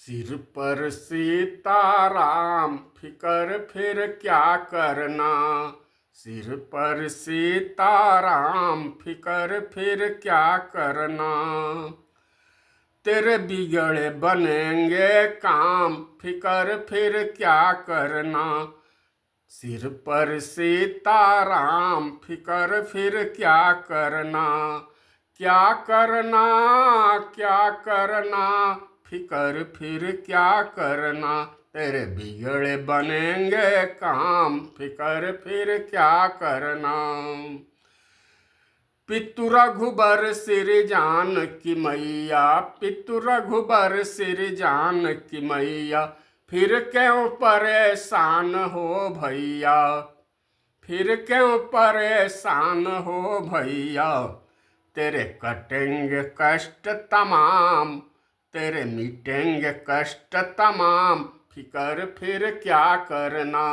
सिर पर सीताराम फिकर फिर क्या करना। सिर पर सीताराम फिकर फिर क्या करना। तेरे बिगड़े बनेंगे काम फिकर फिर क्या करना। सिर पर सीताराम फिकर फिर क्या करना। क्या करना क्या करना फिकर फिर क्या करना। तेरे बिगड़े बनेंगे काम फिकर फिर क्या करना। पितु रघुबर सिर जान की मैया पितु रघुबर सिर जान की मैया फिर क्यों परेशान हो भैया। फिर क्यों परेशान हो भैया। तेरे कटेंगे कष्ट तमाम तेरे मिटेंगे कष्ट तमाम फिकर फिर क्या करना।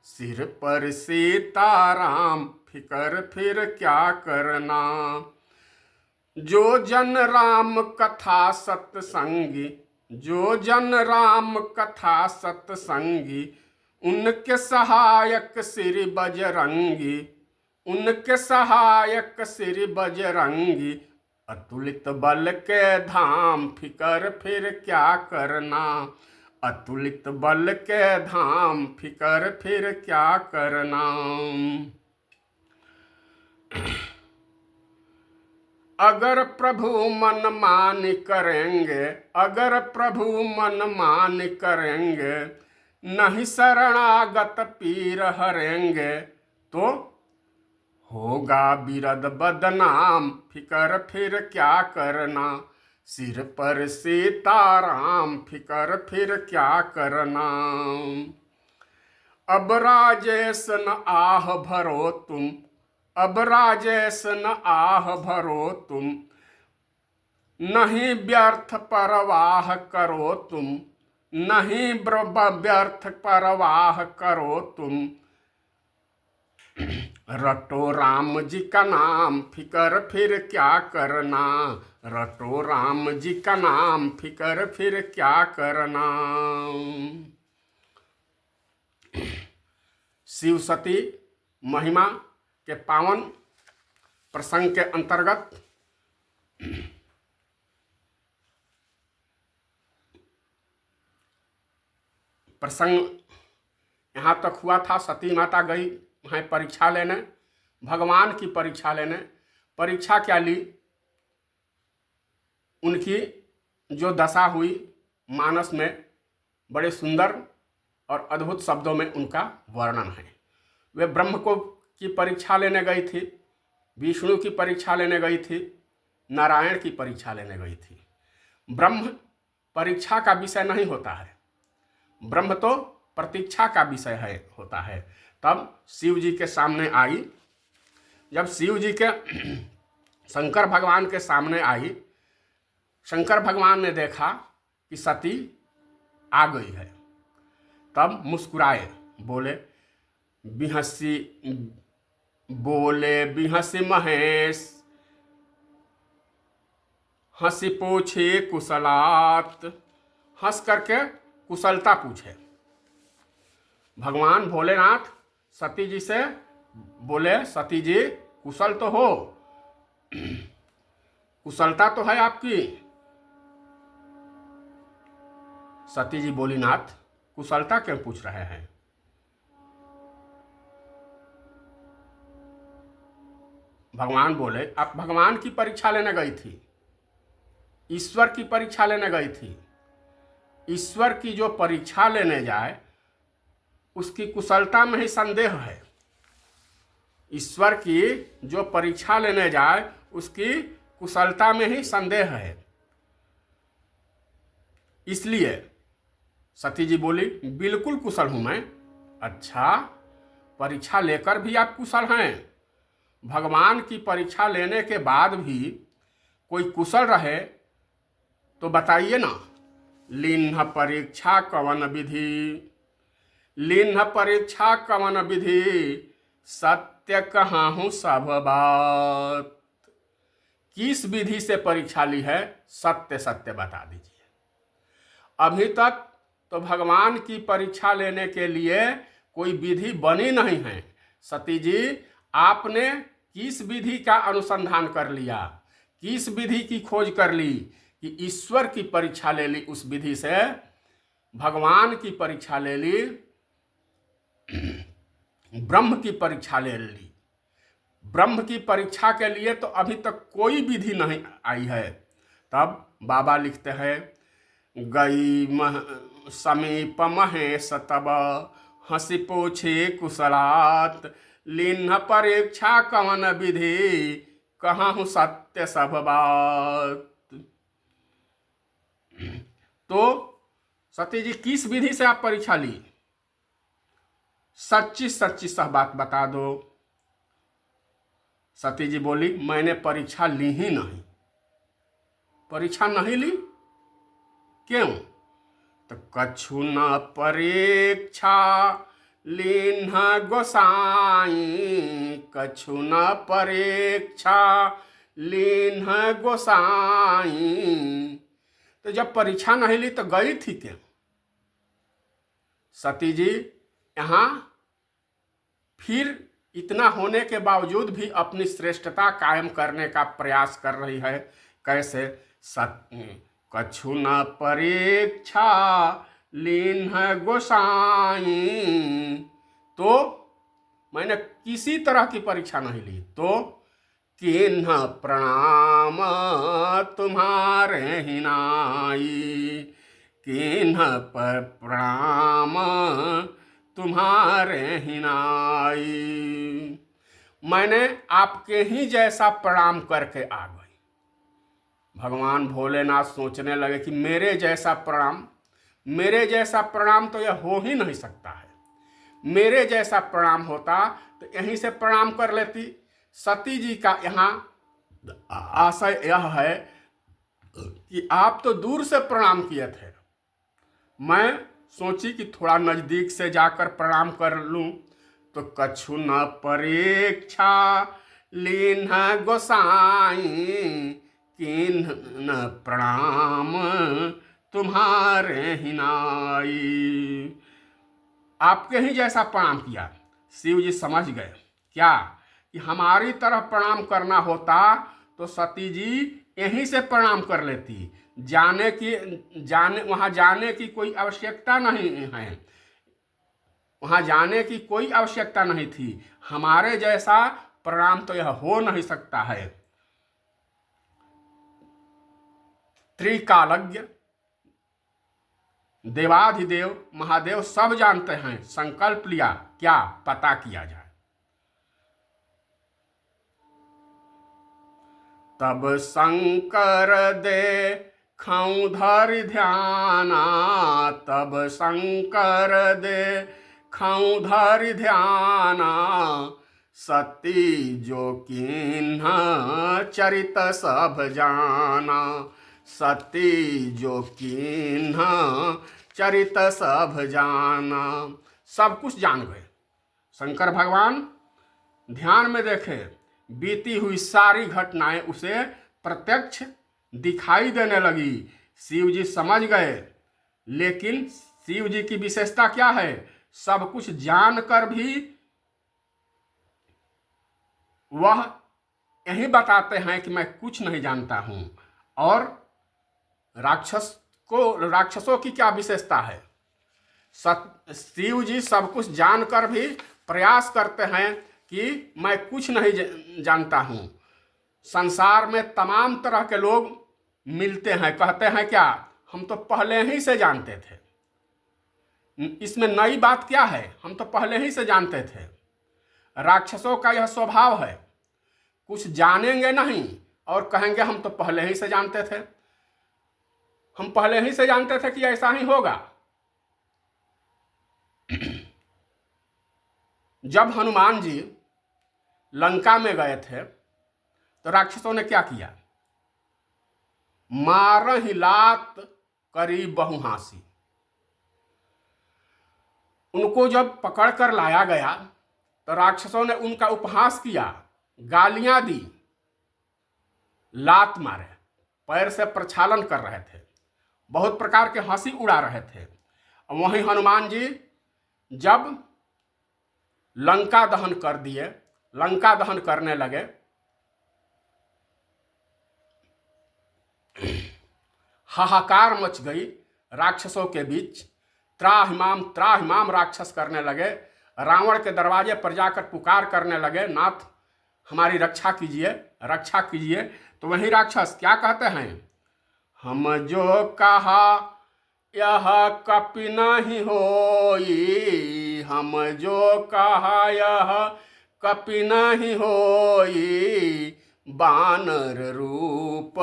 सिर पर सीताराम फिकर फिर क्या करना। जो जन राम कथा सत्संगी जो जन राम कथा सत्संगी उनके सहायक श्री बजरंगी। उनके सहायक श्री बजरंगी। अतुलित बल के धाम फिकर फिर क्या करना। अतुलित बल के धाम फिकर फिर क्या करना। अगर प्रभु मन मान करेंगे अगर प्रभु मन मान करेंगे नहीं शरणागत पीर हरेंगे तो होगा बिरद बदनाम फिकर फिर क्या करना। सिर पर सीताराम फिकर फिर क्या करना। अब राजेश न आह भरो तुम अब राजेश न आह भरो तुम नहीं व्यर्थ परवाह करो तुम नहीं व्यर्थ परवाह करो तुम। रटो राम जी का नाम फिकर फिर क्या करना। रटो राम जी का नाम फिकर फिर क्या करना। शिव सती महिमा के पावन प्रसंग के अंतर्गत प्रसंग यहाँ तक हुआ था। सती माता गई वहाँ परीक्षा लेने भगवान की परीक्षा लेने। परीक्षा क्या ली उनकी जो दशा हुई मानस में बड़े सुंदर और अद्भुत शब्दों में उनका वर्णन है। वे ब्रह्म को की परीक्षा लेने गई थी विष्णु की परीक्षा लेने गई थी नारायण की परीक्षा लेने गई थी। ब्रह्म परीक्षा का विषय नहीं होता है। ब्रह्म तो प्रतीक्षा का विषय है होता है। तब शिव जी के सामने आई जब शिव जी के शंकर भगवान के सामने आई शंकर भगवान ने देखा कि सती आ गई है। तब मुस्कुराए बोले बिहसी महेश हंसी पूछे कुशलात। हंस करके कुशलता पूछे। भगवान भोलेनाथ सती जी से बोले सती जी कुशल तो हो कुशलता तो है आपकी। सती जी बोली नाथ कुशलता क्यों पूछ रहे हैं। भगवान बोले आप भगवान की परीक्षा लेने गई थी ईश्वर की परीक्षा लेने गई थी। ईश्वर की जो परीक्षा लेने जाए उसकी कुशलता में ही संदेह है। ईश्वर की जो परीक्षा लेने जाए उसकी कुशलता में ही संदेह है। इसलिए सती जी बोली बिल्कुल कुशल हूं मैं। अच्छा परीक्षा लेकर भी आप कुशल हैं। भगवान की परीक्षा लेने के बाद भी कोई कुशल रहे तो बताइए ना। लीन्ह परीक्षा कवन विधि लीन्ह परीक्षा कवन विधि सत्य कहाहूं सब बात। किस विधि से परीक्षा ली है सत्य सत्य बता दीजिए। अभी तक तो भगवान की परीक्षा लेने के लिए कोई विधि बनी नहीं है। सती जी, आपने किस विधि का अनुसंधान कर लिया, किस विधि की खोज कर ली कि ईश्वर की परीक्षा ले ली, उस विधि से भगवान की परीक्षा ले ली, ब्रह्म की परीक्षा ले ली। ब्रह्म की परीक्षा के लिए तो अभी तक कोई विधि नहीं आई है। तब बाबा लिखते हैं, गई समीप महेश तब हंसी पूछे कुशलात, लिन्ह परीक्षा कवन विधि कहूँ सत्य सब बात। तो सती जी, किस विधि से आप परीक्षा ली? सच्ची सच्ची सब बात बता दो। सती जी बोली, मैंने परीक्षा ली ही नहीं। परीक्षा नहीं ली? क्यों? तो कछु न परीक्षा लीन्ह गोसाई, कछु न परीक्षा लीन्ह गोसाई। तो जब परीक्षा नहीं ली तो गई थी क्यों? सती जी यहाँ फिर इतना होने के बावजूद भी अपनी श्रेष्ठता कायम करने का प्रयास कर रही है। कैसे? कछु न परीक्षा लीन्ह गोसाई। तो मैंने किसी तरह की परीक्षा नहीं ली। तो किन्ह प्रणाम तुम्हारे ही नाई, किन्ह पर प्रणाम तुम्हारे ही नाई। मैंने आपके ही जैसा प्रणाम करके आ गई। भगवान भोलेनाथ सोचने लगे कि मेरे जैसा प्रणाम तो यह हो ही नहीं सकता है। मेरे जैसा प्रणाम होता तो यहीं से प्रणाम कर लेती। सती जी का यहाँ आशय यह है कि आप तो दूर से प्रणाम किए थे, मैं सोची कि थोड़ा नजदीक से जाकर प्रणाम कर लूं। तो कछु न परीक्षा लीन्ह गोसाई, किन्ह प्रणाम तुम्हारे ही नाई। आपके ही जैसा प्रणाम किया। शिव जी समझ गए क्या कि हमारी तरह प्रणाम करना होता तो सती जी यहीं से प्रणाम कर लेती। वहाँ जाने की कोई आवश्यकता नहीं है, वहाँ जाने की कोई आवश्यकता नहीं थी। हमारे जैसा प्रणाम तो यह हो नहीं सकता है। त्रिकालज्ञ देवाधिदेव महादेव सब जानते हैं। संकल्प लिया, क्या पता किया जाए। तब शंकर दे खाऊं धरि ध्याना, तब शंकर दे खाऊं धरि ध्याना, सती जो किन्ह चरित सब जाना, सती जो किन्ह चरित सब जाना। सब कुछ जान गए। शंकर भगवान ध्यान में देखे, बीती हुई सारी घटनाएं उसे प्रत्यक्ष दिखाई देने लगी। शिव जी समझ गए, लेकिन शिव जी की विशेषता क्या है? सब कुछ जानकर भी वह यही बताते हैं कि मैं कुछ नहीं जानता हूं। और राक्षसों की क्या विशेषता है? शिव जी सब कुछ जानकर भी प्रयास करते हैं कि मैं कुछ नहीं जानता हूं। संसार में तमाम तरह के लोग मिलते हैं, कहते हैं क्या, हम तो पहले ही से जानते थे। इसमें नई बात क्या है? हम तो पहले ही से जानते थे। राक्षसों का यह स्वभाव है, कुछ जानेंगे नहीं और कहेंगे हम तो पहले ही से जानते थे, हम पहले ही से जानते थे कि ऐसा ही होगा। जब हनुमान जी लंका में गए थे तो राक्षसों ने क्या किया? मारहि लात करी बहुहासी। उनको जब पकड़ कर लाया गया तो राक्षसों ने उनका उपहास किया, गालियां दी, लात मारे, पैर से प्रक्षालन कर रहे थे बहुत प्रकार के हंसी उड़ा रहे थे। वहीं हनुमान जी जब लंका दहन कर दिए, लंका दहन करने लगे, हाहाकार मच गई राक्षसों के बीच। त्राहिमाम राक्षस करने लगे। रावण के दरवाजे पर जाकर पुकार करने लगे, नाथ हमारी रक्षा कीजिए, रक्षा कीजिए। तो वही राक्षस क्या कहते हैं, हम जो कहा यह कपि नहीं होई, हम जो कहा यह कपि नहीं होई, बानर रूप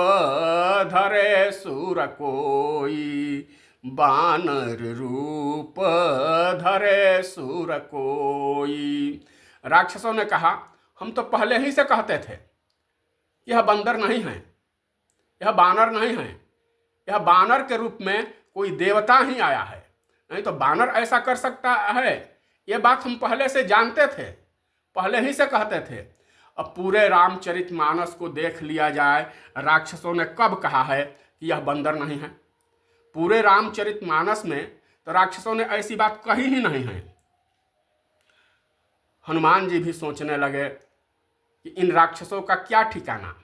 धरे सुर कोई, बानर रूप धरे सुर कोई। राक्षसों ने कहा हम तो पहले ही से कहते थे यह बंदर नहीं है, यह बानर नहीं है, यह बानर के रूप में कोई देवता ही आया है, नहीं तो बानर ऐसा कर सकता है, यह बात हम पहले से जानते थे, पहले ही से कहते थे। अब पूरे रामचरितमानस को देख लिया जाए, राक्षसों ने कब कहा है कि यह बंदर नहीं है। पूरे रामचरितमानस में तो राक्षसों ने ऐसी बात कही ही नहीं है। हनुमान जी भी सोचने लगे कि इन राक्षसों का क्या ठिकाना,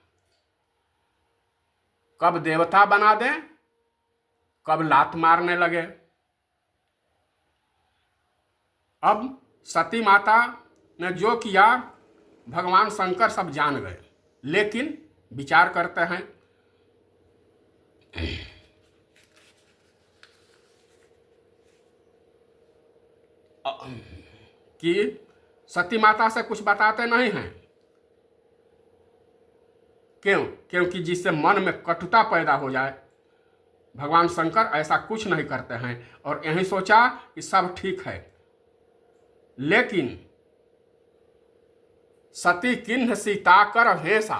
कब देवता बना दें, कब लात मारने लगे। अब सती माता ने जो किया भगवान शंकर सब जान गए, लेकिन विचार करते हैं कि सती माता से कुछ बताते नहीं हैं। क्यों? क्योंकि जिससे मन में कटुता पैदा हो जाए। भगवान शंकर ऐसा कुछ नहीं करते हैं और यही सोचा कि सब ठीक है। लेकिन सती किन्ह सीता कर भेषा,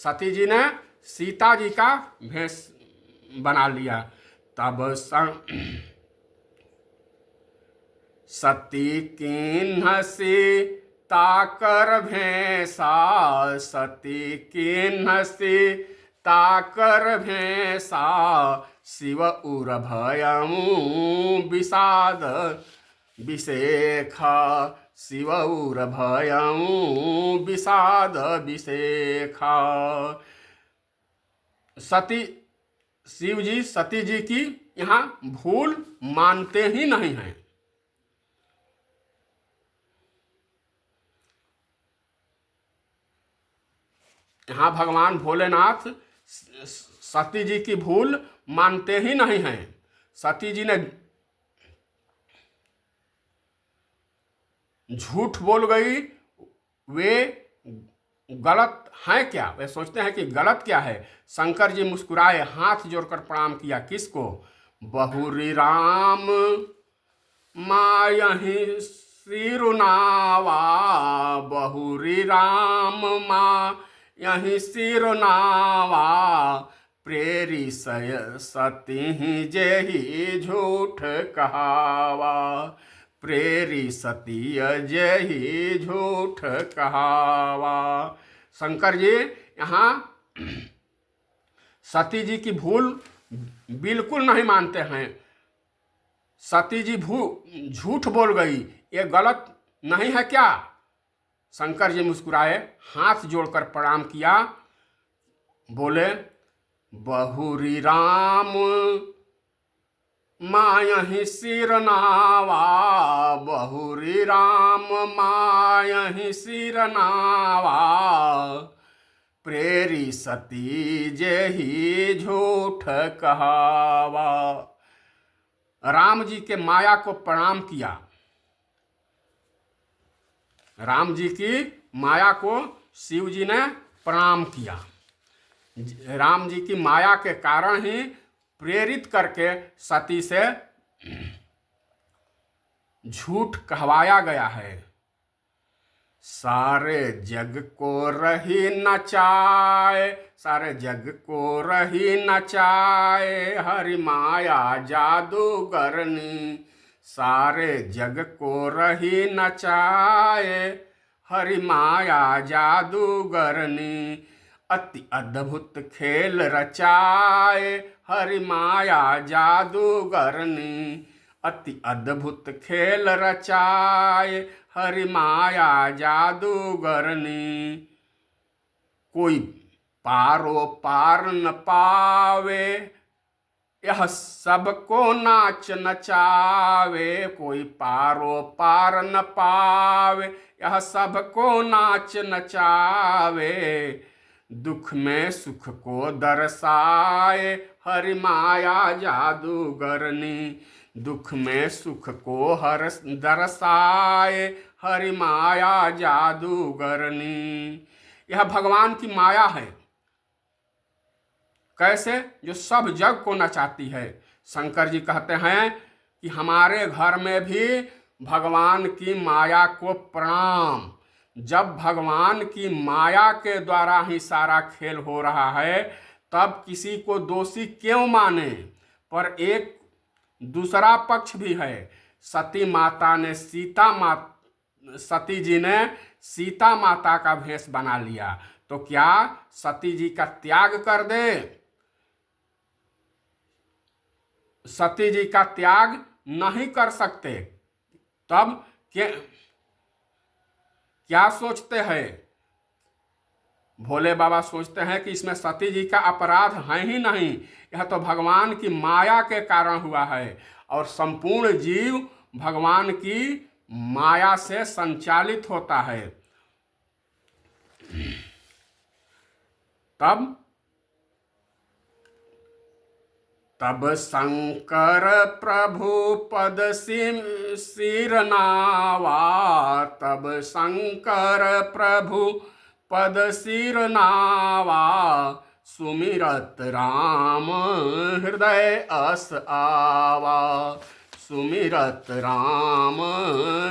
सती जी ने सीता जी का भेष बना लिया। तब सती किन्ह सीता कर भेषा, सती किन्ह सीता कर भेषा, शिव उर भयमु विषाद विशेखा, शिव उर भयमु विषाद विशेखा। सती शिव जी सती जी की यहाँ भूल मानते ही नहीं हैं। यहाँ भगवान भोलेनाथ सती जी की भूल मानते ही नहीं हैं। सती जी ने झूठ बोल गई, वे गलत हैं क्या? वे सोचते हैं कि गलत क्या है। शंकर जी मुस्कुराए, हाथ जोड़कर प्रणाम किया। किसको? बहुरी राम मायहि सिरुनावा, बहुरी राम मायहि सिरुनावा, प्रेरी सती जेहि झूठ कहावा, प्रेरी सती जेहि झूठ कहावा। शंकर जी यहाँ सती जी की भूल बिल्कुल नहीं मानते हैं। सती जी झूठ बोल गई, ये गलत नहीं है क्या? शंकर जी मुस्कुराए, हाथ जोड़कर प्रणाम किया, बोले बहुरी राम मायहि सिरनावा, बहुरी राम मायहि सिरनावा, प्रेरी सती जेहि झूठ कहावा। राम जी के माया को प्रणाम किया। राम जी की माया को शिव जी ने प्रणाम किया। राम जी की माया के कारण ही प्रेरित करके सती से झूठ कहवाया गया है। सारे जग को रही नचाए, सारे जग को रही नचाए, हरि माया जादूगरनी, सारे जग को रही नचाए, हरि माया जादूगरनी, अति अद्भुत खेल रचाए, हरि माया जादूगरनी, अति अद्भुत खेल रचाए हरि माया जादूगरनी। कोई पारो पार न पावे, यह सबको नाच नचावे। कोई पारो पार न पावे, यह सबको नाच नचावे। दुख में सुख को दर्शाए हरि माया जादूगरनी, दुख में सुख को हर दर्शाए हरि माया जादूगरनी। यह भगवान की माया है। कैसे? जो सब जग को नचाती है। शंकर जी कहते हैं कि हमारे घर में भी भगवान की माया को प्रणाम। जब भगवान की माया के द्वारा ही सारा खेल हो रहा है, तब किसी को दोषी क्यों माने? पर एक दूसरा पक्ष भी है। सती जी ने सीता माता का भेष बना लिया, तो क्या सती जी का त्याग कर दे? सती जी का त्याग नहीं कर सकते। तब क्या सोचते हैं? भोले बाबा सोचते हैं कि इसमें सती जी का अपराध है ही नहीं, यह तो भगवान की माया के कारण हुआ है, और संपूर्ण जीव भगवान की माया से संचालित होता है। तब शंकर प्रभु पद सिर नावा, तब शंकर प्रभु पद सिर नावा। सुमिरत राम हृदय अस आवा, सुमिरत राम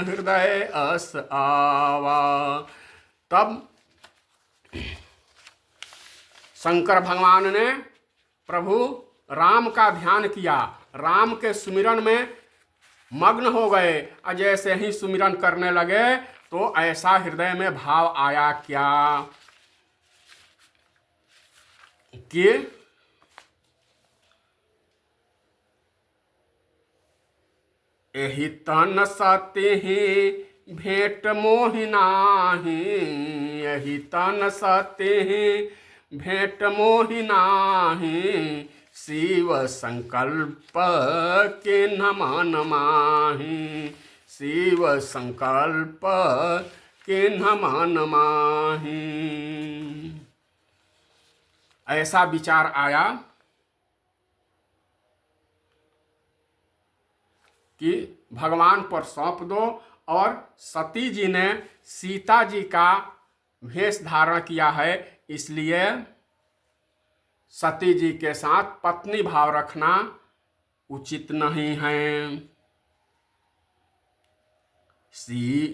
हृदय अस आवा। तब शंकर भगवान ने प्रभु राम का ध्यान किया, राम के सुमिरन में मग्न हो गए। और जैसे ही सुमिरन करने लगे तो ऐसा हृदय में भाव आया क्या कि एहि तन सते ही भेंट मोहि नाही, एहि तन सते ही भेंट मोहि नाही। शिव संकल्प के न मान माही, शिव संकल्प के न मान माही। ऐसा विचार आया कि भगवान पर सौंप दो। और सती जी ने सीता जी का भेष धारण किया है, इसलिए सती जी के साथ पत्नी भाव रखना उचित नहीं है।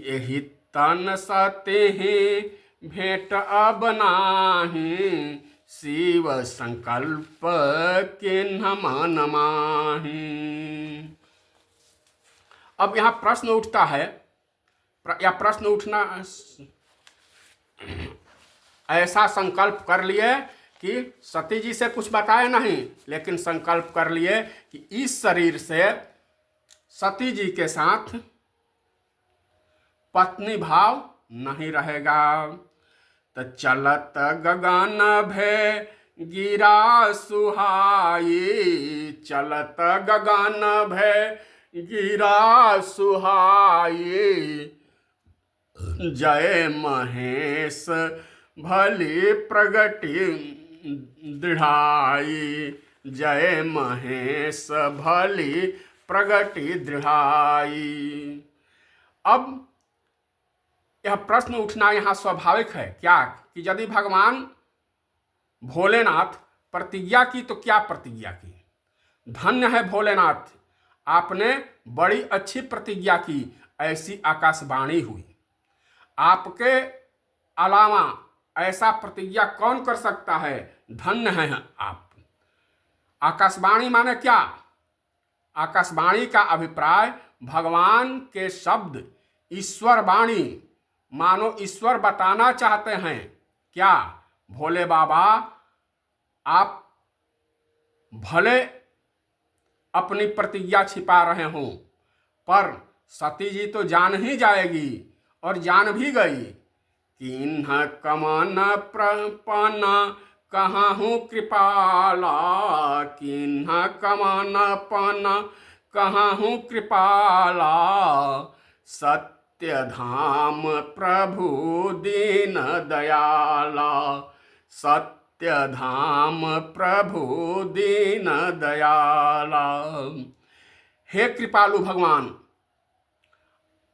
एहि तन सते ही भेंट अब नाही, शिव संकल्प के न मान माही। अब यहां प्रश्न उठता है, या प्रश्न उठना, ऐसा संकल्प कर लिए कि सती जी से कुछ बताए नहीं, लेकिन संकल्प कर लिए कि इस शरीर से सती जी के साथ पत्नी भाव नहीं रहेगा। तो चलत गगन भय गिरा सुहाई, चलत गगन भय गिरा सुहाई। जय महेश भली प्रगति दृढ़ाई, जय महेश भली प्रगति दृढ़ाई। अब यह प्रश्न उठना यहाँ स्वाभाविक है क्या कि यदि भगवान भोलेनाथ प्रतिज्ञा की तो क्या प्रतिज्ञा की? धन्य है भोलेनाथ, आपने बड़ी अच्छी प्रतिज्ञा की, ऐसी आकाशवाणी हुई। आपके अलावा ऐसा प्रतिज्ञा कौन कर सकता है? धन्य है आप। आकाशवाणी माने क्या? आकाशवाणी का अभिप्राय भगवान के शब्द, ईश्वर वाणी, मानो ईश्वर बताना चाहते हैं। क्या भोले बाबा आप भले अपनी प्रतिज्ञा छिपा रहे हों, पर सती जी तो जान ही जाएगी और जान भी गई। किन्ह कमन प्रपन कहाँ हूँ कृपाला, किन्ह कमन पन कहाँ हूँ कृपाला, सत्य धाम प्रभु दीन दयाला, सत्य धाम प्रभु दीन दयाला। हे कृपालु भगवान,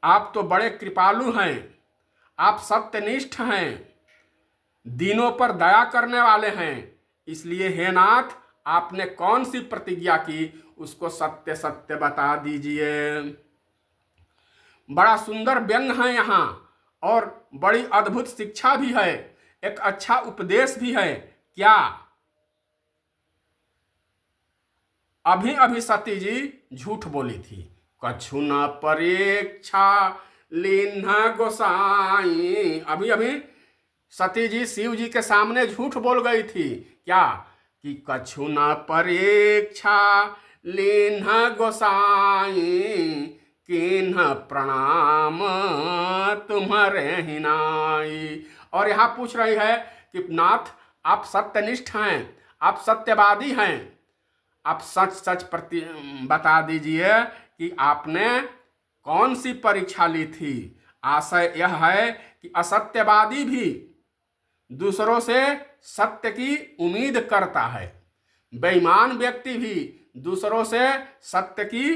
आप तो बड़े कृपालु हैं, आप सत्यनिष्ठ हैं, दीनों पर दया करने वाले हैं। इसलिए हे नाथ, आपने कौन सी प्रतिज्ञा की, उसको सत्य सत्य बता दीजिए। बड़ा सुंदर व्यंग है यहाँ और बड़ी अद्भुत शिक्षा भी है, एक अच्छा उपदेश भी है। क्या? अभी अभी सती जी झूठ बोली थी, कछु न परीक्षा लीन्ह गोसाई। अभी अभी सती जी शिव जी के सामने झूठ बोल गई थी। क्या? कि कछु न परीक्षा लीन्ह गोसाई, किन्ह प्रणाम तुम्हारे हिनाई। और यहाँ पूछ रही है कि नाथ, आप सत्यनिष्ठ हैं, आप सत्यवादी हैं, आप सच सच बता दीजिए कि आपने कौन सी परीक्षा ली थी। आशय यह है कि असत्यवादी भी दूसरों से सत्य की उम्मीद करता है, बेईमान व्यक्ति भी दूसरों से सत्य की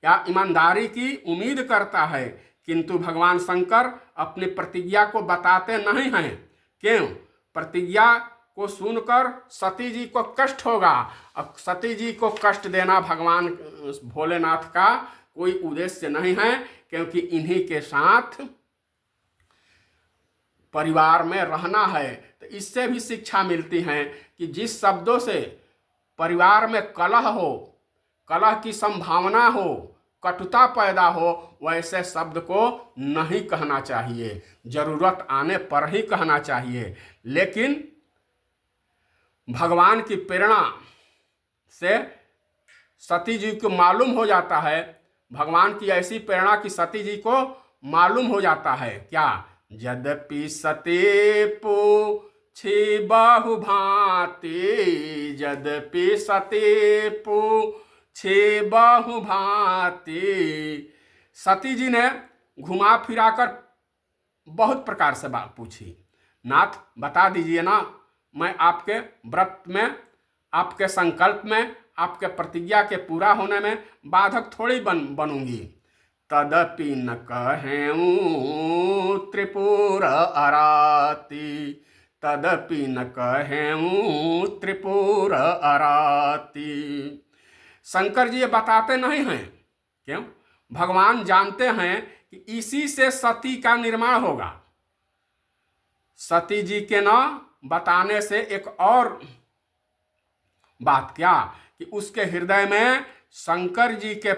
या ईमानदारी की उम्मीद करता है, किंतु भगवान शंकर अपनी प्रतिज्ञा को बताते नहीं हैं। क्यों? प्रतिज्ञा को सुनकर सती जी को कष्ट होगा। अब सती जी को कष्ट देना भगवान भोलेनाथ का कोई उद्देश्य नहीं है, क्योंकि इन्हीं के साथ परिवार में रहना है। तो इससे भी शिक्षा मिलती है कि जिस शब्दों से परिवार में कलह हो, कलह की संभावना हो, कटुता पैदा हो, वैसे शब्द को नहीं कहना चाहिए, जरूरत आने पर ही कहना चाहिए। लेकिन भगवान की प्रेरणा से सती जी को मालूम हो जाता है, भगवान की ऐसी प्रेरणा कि सती जी को मालूम हो जाता है। क्या? यद्यपि सती पूछी बहु भांति, यद्यपि सती पूछी बहु भांति। सती जी ने घुमा फिराकर बहुत प्रकार से बात पूछी। नाथ, बता दीजिए ना, मैं आपके व्रत में, आपके संकल्प में, आपके प्रतिज्ञा के पूरा होने में बाधक थोड़ी बनूंगी। तदपि न कहेऊँ त्रिपुर अराती, तदपि न कहेऊँ त्रिपुर अराती। शंकर जी ये बताते नहीं हैं। क्यों? भगवान जानते हैं कि इसी से सती का निर्माण होगा। सती जी के न बताने से एक और बात, क्या कि उसके हृदय में शंकर जी के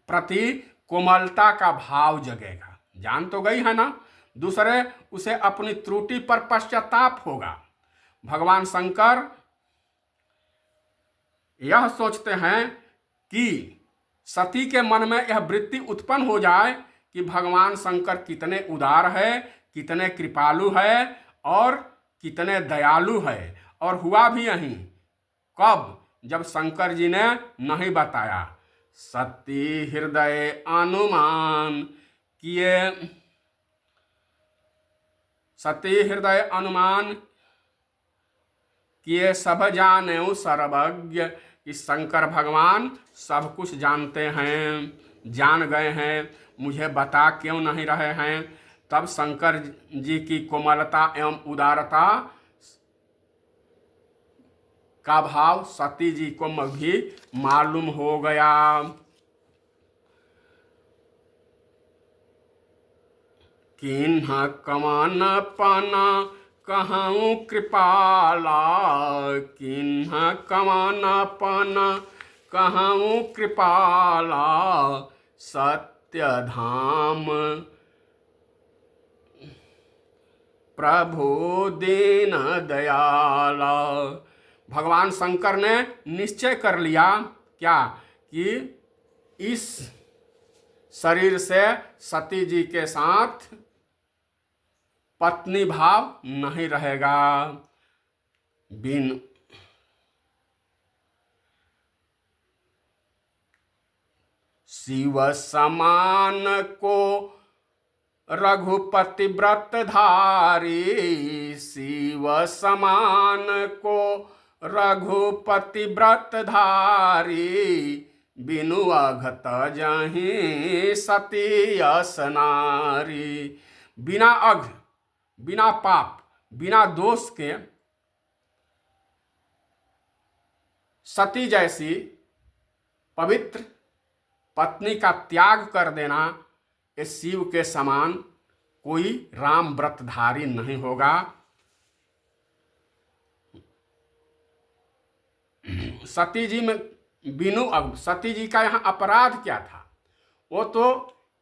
प्रति कोमलता का भाव जगेगा। जान तो गई है ना, दूसरे उसे अपनी त्रुटि पर पश्चाताप होगा। भगवान शंकर यह सोचते हैं कि सती के मन में यह वृत्ति उत्पन्न हो जाए कि भगवान शंकर कितने उदार है, कितने कृपालु है और कितने दयालु है। और हुआ भी यही। कब? जब शंकर जी ने नहीं बताया। सती हृदय अनुमान किए, सती हृदय अनुमान किए सब जाने सर्वज्ञ, कि शंकर भगवान सब कुछ जानते हैं, जान गए हैं, मुझे बता क्यों नहीं रहे हैं। तब शंकर जी की कोमलता एवं उदारता का भाव सती जी को भी मालूम हो गया। किन्ह कमन पना कहूँ कृपाला, किन्ह कमन पना कहूँ कृपाला, सत्य धाम प्रभु दीन दयाला, भगवान शंकर ने निश्चय कर लिया क्या कि इस शरीर से सती जी के साथ पत्नी भाव नहीं रहेगा। बिन शिव समान को रघुपति व्रतधारी, शिव समान को रघुपति व्रतधारी, बिनु अघत जहीं सती असनारी। बिना अघ, बिना पाप, बिना दोष के सती जैसी पवित्र पत्नी का त्याग कर देना, इस शिव के समान कोई राम व्रतधारी नहीं होगा। सती जी में बिनु अब सती जी का यहाँ अपराध क्या था? वो तो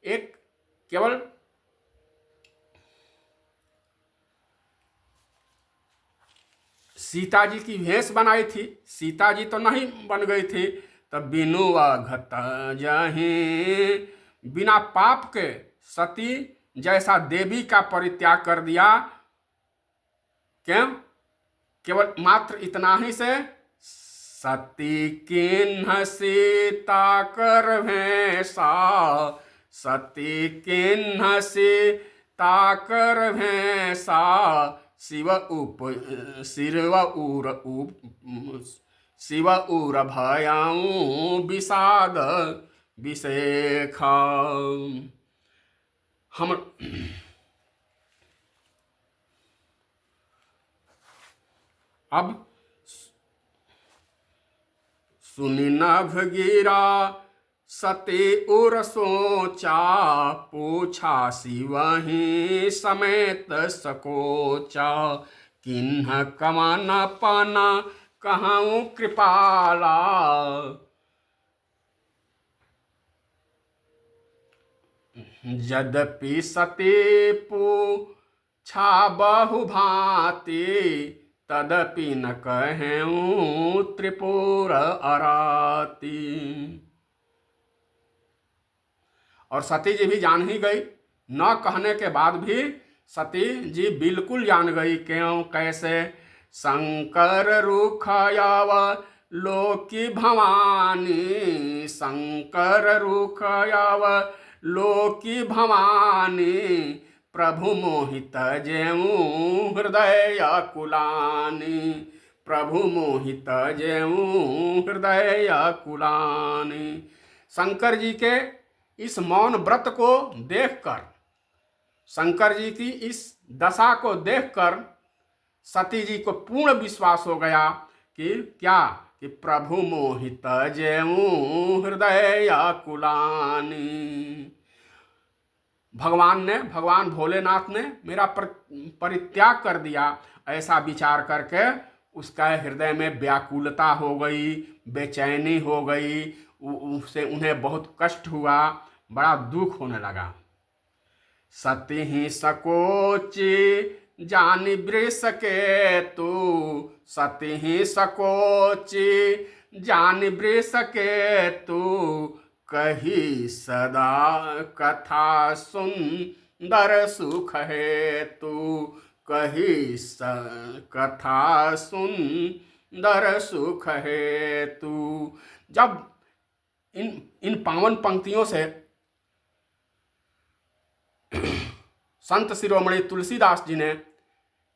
एक केवल सीता जी की भेष बनाई थी, सीता जी तो नहीं बन गई थी। तब बिनु अघत जहीं, बिना पाप के सती जैसा देवी का परित्याग कर दिया। क्यों? केवल मात्र इतना ही से सती किन्ह सीता कर भेषा, सती किन्ह सीता कर भेषा, शिव उर भयाऊं विषाद विषेखा। हम अब सुनि नभ गिरा सती उर सोचा, पूछा शिवहि समेत सकोचा, किन्ह कवन पन कहूँ कृपाला, यद्यपि सती पूछा बहु भांति, तदपि न कहूँ त्रिपुर अराती। और सती जी भी जान ही गई, न कहने के बाद भी सती जी बिल्कुल जान गई। क्यों? कैसे? शंकर रुखयाव लोकी भवानी, शंकर रुखयाव लोकी भवानी, प्रभु मोहित जेऊं हृदय कुलानी, प्रभु मोहित जेऊं हृदय कुलानी। शंकर जी के इस मौन व्रत को देखकर, शंकर जी की इस दशा को देखकर सती जी को पूर्ण विश्वास हो गया कि क्या? कि प्रभु मोहित जेऊं हृदय कुलानी। भगवान भोलेनाथ ने मेरा परित्याग कर दिया, ऐसा विचार करके उसका हृदय में व्याकुलता हो गई, बेचैनी हो गई, उससे उन्हें बहुत कष्ट हुआ, बड़ा दुख होने लगा। सती ही सकोची जानि वृष के तू, सती ही सकोची जानि वृष के तू, कही सदा कथा सुंदर सुख है तू, कही कथा सुंदर सुख है तू। जब इन पावन पंक्तियों से संत शिरोमणि तुलसीदास जी ने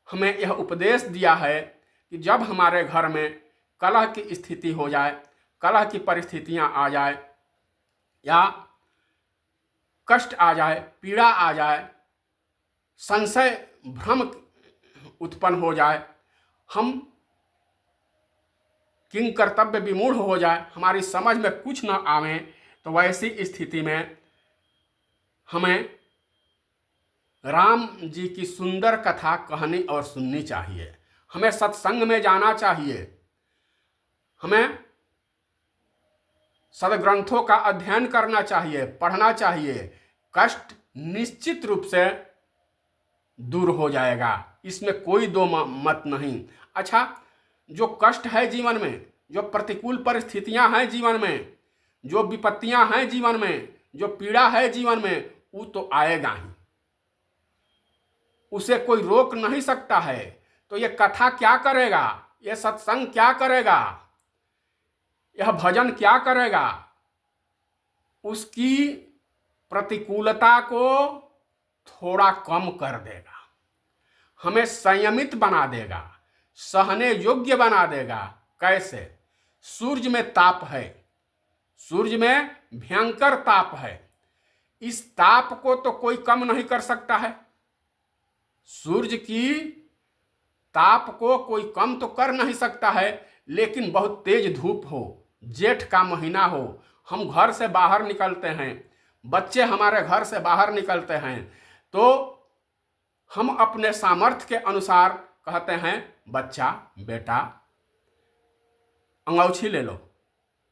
हमें यह उपदेश दिया है कि जब हमारे घर में कलह की स्थिति हो जाए, कलह की परिस्थितियां आ जाए, या कष्ट आ जाए, पीड़ा आ जाए, संशय भ्रम उत्पन्न हो जाए, हम किंग कर्तव्य विमूढ़ हो जाए, हमारी समझ में कुछ न आवे, तो वैसी स्थिति में हमें राम जी की सुंदर कथा कहनी और सुननी चाहिए। हमें सत्संग में जाना चाहिए, हमें सदग्रंथों का अध्ययन करना चाहिए, पढ़ना चाहिए। कष्ट निश्चित रूप से दूर हो जाएगा, इसमें कोई दो मत नहीं। अच्छा, जो कष्ट है जीवन में, जो प्रतिकूल परिस्थितियां हैं जीवन में, जो विपत्तियां हैं जीवन में, जो पीड़ा है जीवन में, वो तो आएगा ही, उसे कोई रोक नहीं सकता है। तो ये कथा क्या करेगा, ये सत्संग क्या करेगा, यह भजन क्या करेगा, उसकी प्रतिकूलता को थोड़ा कम कर देगा, हमें संयमित बना देगा, सहने योग्य बना देगा। कैसे? सूर्य में ताप है, सूर्य में भयंकर ताप है, इस ताप को तो कोई कम नहीं कर सकता है। सूर्य की ताप को कोई कम तो कर नहीं सकता है, लेकिन बहुत तेज धूप हो, जेठ का महीना हो, हम घर से बाहर निकलते हैं, बच्चे हमारे घर से बाहर निकलते हैं, तो हम अपने सामर्थ्य के अनुसार कहते हैं, बच्चा बेटा अंगौछी ले लो,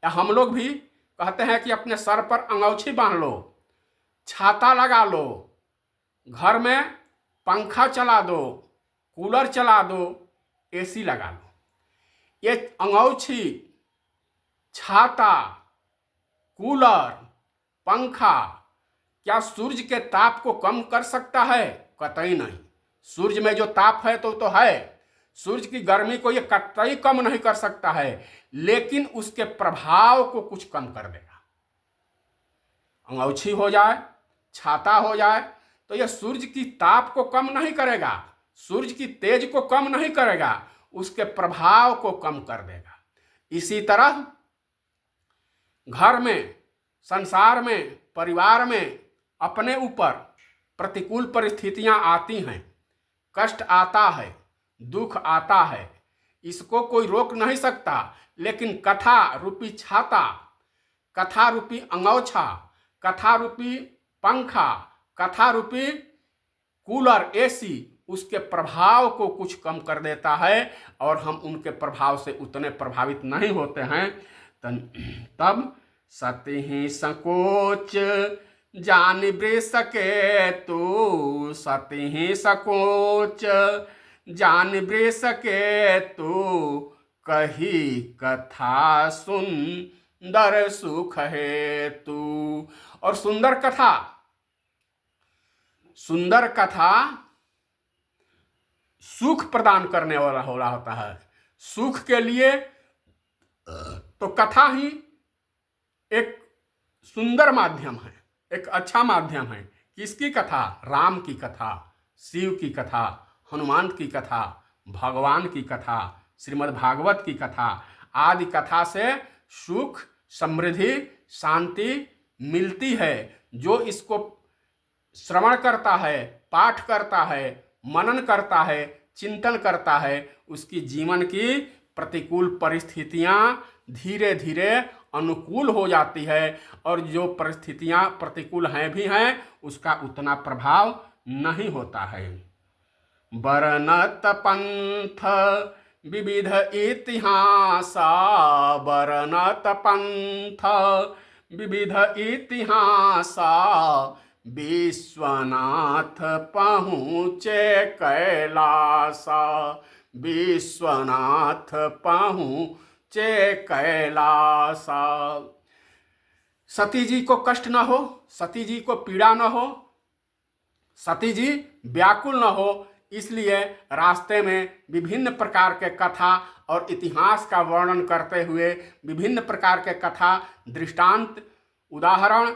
या हम लोग भी कहते हैं कि अपने सर पर अंगौछी बांध लो, छाता लगा लो, घर में पंखा चला दो, कूलर चला दो, एसी लगा लो। ये अंगौछी, छाता, कूलर, पंखा क्या सूर्य के ताप को कम कर सकता है? कतई नहीं। सूर्य में जो ताप है तो है, सूर्य की गर्मी को ये कतई कम नहीं कर सकता है, लेकिन उसके प्रभाव को कुछ कम कर देगा। अंगौछी हो जाए, छाता हो जाए, तो यह सूर्य की ताप को कम नहीं करेगा, सूर्य की तेज को कम नहीं करेगा, उसके प्रभाव को कम कर देगा। इसी तरह घर में, संसार में, परिवार में अपने ऊपर प्रतिकूल परिस्थितियां आती हैं, कष्ट आता है, दुख आता है, इसको कोई रोक नहीं सकता, लेकिन कथा रूपी छाता, कथा रूपी अंगौछा, कथा रूपी पंखा, कथा रूपी कूलर, एसी उसके प्रभाव को कुछ कम कर देता है, और हम उनके प्रभाव से उतने प्रभावित नहीं होते हैं। तब सति ही संकोच जान बृ सके तू, सति ही संकोच जान बृ सके तू, कही कथा सुंदर सुख है तू। और सुंदर कथा, सुंदर कथा सुख प्रदान करने वाला हो रहा होता है। सुख के लिए तो कथा ही एक सुंदर माध्यम है, एक अच्छा माध्यम है। किसकी कथा? राम की कथा, शिव की कथा, हनुमान की कथा, भगवान की कथा, श्रीमद् भागवत की कथा आदि कथा से सुख, समृद्धि, शांति मिलती है। जो इसको श्रवण करता है, पाठ करता है, मनन करता है, चिंतन करता है, उसकी जीवन की प्रतिकूल परिस्थितियां धीरे धीरे अनुकूल हो जाती है, और जो परिस्थितियां प्रतिकूल हैं भी हैं, उसका उतना प्रभाव नहीं होता है। वर्णत पंथ विविध इतिहास, वर्णत पंथ विविध इतिहास, विश्वनाथ पहुँचे कैलास, विश्वनाथ पहुँचे कैलास। सती जी को कष्ट न हो, सती जी को पीड़ा न हो, सती जी व्याकुल न हो, इसलिए रास्ते में विभिन्न प्रकार के कथा और इतिहास का वर्णन करते हुए, विभिन्न प्रकार के कथा, दृष्टांत, उदाहरण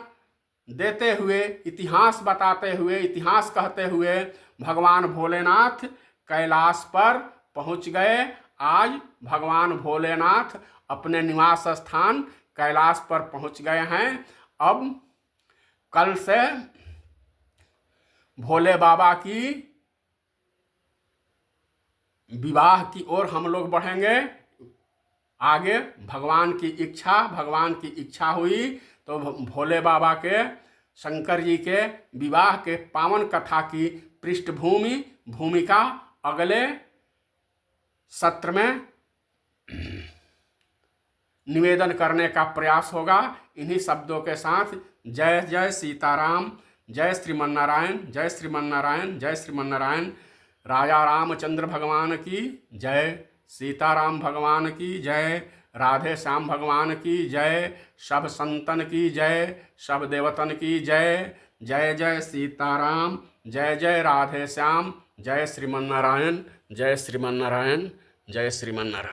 देते हुए, इतिहास बताते हुए, इतिहास कहते हुए भगवान भोलेनाथ कैलाश पर पहुंच गए। आज भगवान भोलेनाथ अपने निवास स्थान कैलाश पर पहुंच गए हैं। अब कल से भोले बाबा की विवाह की ओर हम लोग बढ़ेंगे। आगे भगवान की इच्छा हुई तो भोले बाबा के, शंकर जी के विवाह के पावन कथा की पृष्ठभूमि, भूमिका अगले सत्र में निवेदन करने का प्रयास होगा। इन्हीं शब्दों के साथ जय जय सीताराम, जय श्रीमन्नारायण, जय श्रीमन्नारायण, जय श्रीमन्नारायण। राजा रामचंद्र भगवान की जय। सीताराम भगवान की जय, राधे श्याम भगवान की जय, सब संतन की जय, सब देवतन की जय। जय जय सीताराम, जय जय राधे श्याम, जय श्रीमन नारायण, जय श्रीमन नारायण, जय श्रीमन नारायण।